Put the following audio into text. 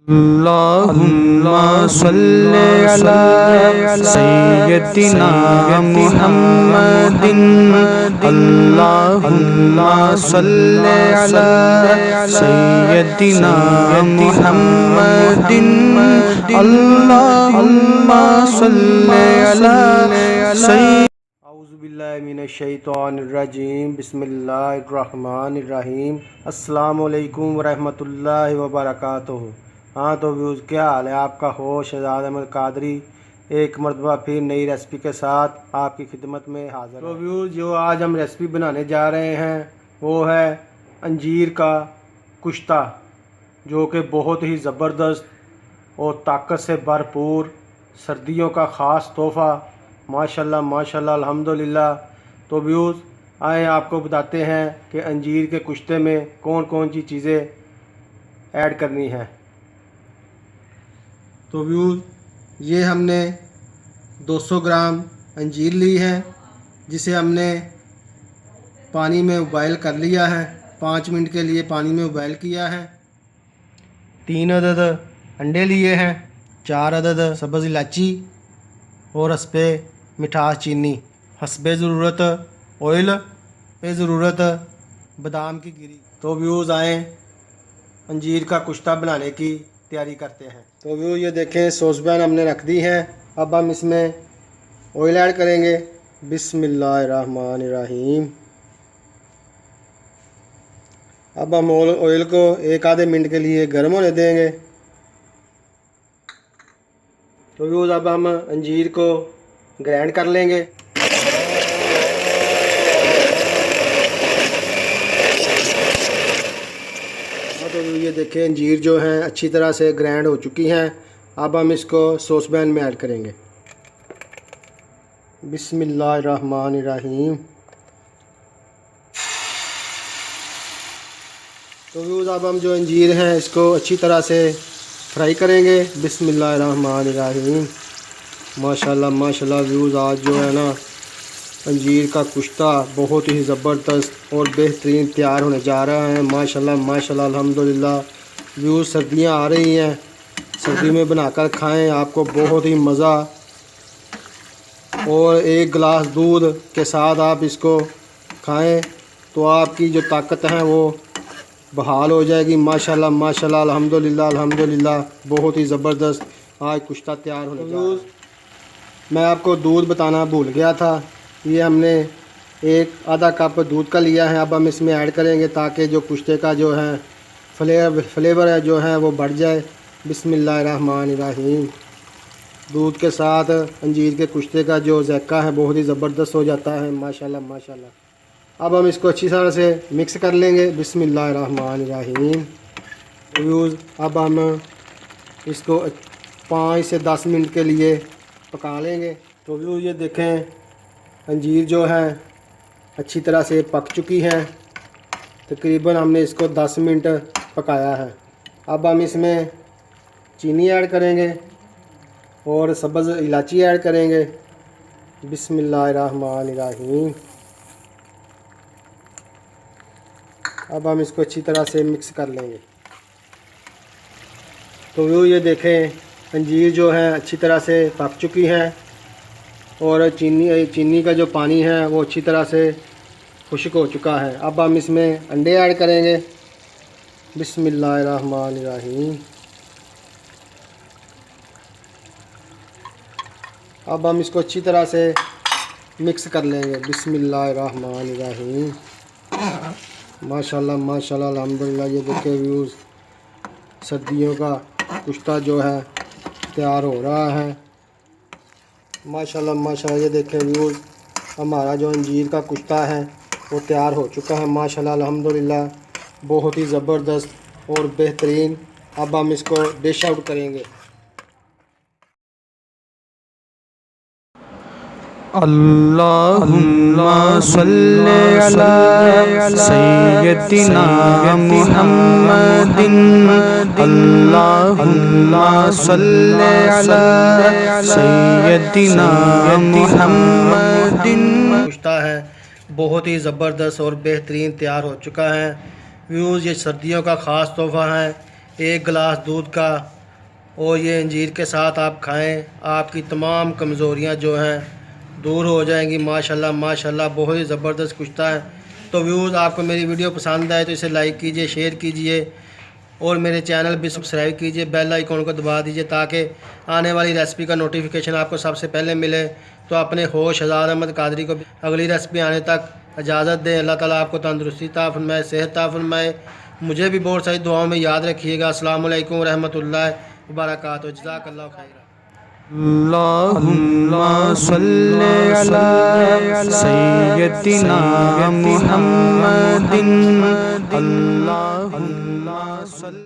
अल्लाहुम्मा सल्ली अला सय्यदिना मुहम्मदिन। अल्लाहुम्मा सल्ली अला सय्यदिना मुहम्मदिन। अल्लाहुम्मा सल्ली अला औज़ुबिल्लाहिमिनश्शैतानिर्रजीम। बिस्मिल्लाहिर्रहमानिर्रहीम। अस्सलामु अलैकुम वरहमतुल्लाहि वबरकातुहू। हाँ तो व्यूज़, क्या हाल है आपका? होश शहजाद अहमद कादरी एक मरतबा फिर नई रेसिपी के साथ आपकी खिदमत में हाज़िर। तो व्यूज़, जो आज हम रेसिपी बनाने जा रहे हैं वो है अंजीर का कुश्ता, जो कि बहुत ही ज़बरदस्त और ताकत से भरपूर सर्दियों का ख़ास तोहफ़ा। माशाल्लाह माशाल्लाह अल्हम्दुलिल्लाह। तो व्यूज़, आए आपको बताते हैं कि अंजीर के कुश्ते में कौन कौन सी चीज़ें ऐड करनी है। तो व्यूज़, ये हमने 200 ग्राम अंजीर ली है, जिसे हमने पानी में उबाइल कर लिया है। 5 मिनट के लिए पानी में उबाइल किया है। 3 अदद अंडे लिए हैं, 4 अदद सब्ज़ इलायची और हस्बे मिठास चीनी, हस्बे ज़रूरत ऑयल, पे ज़रूरत बादाम की गिरी। तो व्यूज़, आएँ अंजीर का कुश्ता बनाने की तैयारी करते हैं। तो व्यू, ये देखें सॉस पैन हमने रख दी है। अब हम इसमें ऑयल ऐड करेंगे। बिस्मिल्लाहिर्रहमानिर्रहीम। अब हम ऑयल को 1 आधे मिनट के लिए गर्म होने देंगे। तो व्यूज़, अब हम अंजीर को ग्राइंड कर लेंगे। तो ये देखें अंजीर जो हैं अच्छी तरह से ग्राइंड हो चुकी हैं। अब हम इसको सॉस पैन में ऐड करेंगे। बिस्मिल्लाहिर्रहमानिर्रहीम। तो व्यूज़, अब हम जो अंजीर हैं इसको अच्छी तरह से फ्राई करेंगे। बिस्मिल्लाहिर्रहमानिर्रहीम। माशाल्लाह माशाल्लाह व्यूज़, आज जो है ना अंजीर का कुश्ता बहुत ही ज़बरदस्त और बेहतरीन तैयार होने जा रहा है। माशाल्लाह माशाल्लाह अल्हम्दुलिल्लाह। व्यूज़, सर्दियां आ रही हैं, सर्दी में बनाकर खाएं, आपको बहुत ही मज़ा। और 1 गिलास दूध के साथ आप इसको खाएं तो आपकी जो ताकत है वो बहाल हो जाएगी। माशाल्लाह माशाल्लाह अल्हम्दुलिल्लाह अल्हम्दुलिल्लाह। बहुत ही ज़बरदस्त आज कुश्ता तैयार होने जा रहा है। मैं आपको दूध बताना भूल गया था। ये हमने 1 आधा कप दूध का लिया है। अब हम इसमें ऐड करेंगे ताकि जो कुश्ते का जो है फ्लेवर है जो है वो बढ़ जाए। बिस्मिल्लाहिर्रहमानिर्रहीम। दूध के साथ अंजीर के कुश्ते का जो ज़ायका है बहुत ही ज़बरदस्त हो जाता है। माशाल्लाह माशाल्लाह। अब हम इसको अच्छी तरह से मिक्स कर लेंगे। बिस्मिल्लाहिर्रहमानिर्रहीम। व्यूज़, अब हम इसको 5 से 10 मिनट के लिए पका लेंगे। तो व्यू, ये देखें अंजीर जो है अच्छी तरह से पक चुकी है। तकरीबन हमने इसको 10 मिनट पकाया है। अब हम इसमें चीनी ऐड करेंगे और सब्ज़ इलायची ऐड करेंगे। बिस्मिल्लाहिर्रहमानिर्रहीम। अब हम इसको अच्छी तरह से मिक्स कर लेंगे। तो व्यू, ये देखें अंजीर जो है अच्छी तरह से पक चुकी है और चीनी का जो पानी है वो अच्छी तरह से खुश्क हो चुका है। अब हम इसमें अंडे ऐड करेंगे। बिस्मिल्लाहिर्रहमानिर्रहीम। अब हम इसको अच्छी तरह से मिक्स कर लेंगे। बिस्मिल्लाहिर्रहमानिर्रहीम। माशाल्लाह माशाल्लाह अल्हम्दुलिल्लाह। ये देखिए व्यूज़, सर्दियों का कुश्ता जो है तैयार हो रहा है। माशाल्लाह माशाल्लाह। ये देखें व्यूज़, हमारा जो अंजीर का कुश्ता है वो तैयार हो चुका है। माशाल्लाह अल्हम्दुलिल्लाह, बहुत ही ज़बरदस्त और बेहतरीन। अब हम इसको डिश आउट करेंगे। अल्लाहुम्मा सल्ली अला सय्यदिना मुहम्मदिन। अल्लाहुम्मा सल्ली अला सय्यदिना मुहम्मदिन। कुश्ता है बहुत ही ज़बरदस्त और बेहतरीन तैयार हो चुका है। व्यूज़, ये सर्दियों का ख़ास तोहफ़ा है। 1 गिलास दूध का, और ये अंजीर के साथ आप खाएं, आपकी तमाम कमज़ोरियां जो हैं दूर हो जाएंगी। माशाल्लाह माशाल्लाह, बहुत ही ज़बरदस्त कुश्ता है। तो व्यूज़, आपको मेरी वीडियो पसंद आए तो इसे लाइक कीजिए, शेयर कीजिए और मेरे चैनल भी सब्सक्राइब कीजिए, बेल आइकॉन को दबा दीजिए ताकि आने वाली रेसिपी का नोटिफिकेशन आपको सबसे पहले मिले। तो अपने होश हज़ार अहमद कादरी को अगली रेसिपी आने तक इजाज़त दें। अल्लाह ताला आपको तंदुरुस्ती अता फरमाए, सेहत अता फरमाए। मुझे भी बहुत सारी दुआओं में याद रखिएगा। अस्सलामु अलैकुम व रहमतुल्लाहि व बरकातहू। जज़ाकल्लाहु खैरा। अल्लाहुम्मा सल्ली अला सय्यदिना मुहम्मदिन। अल्लाहुम्मा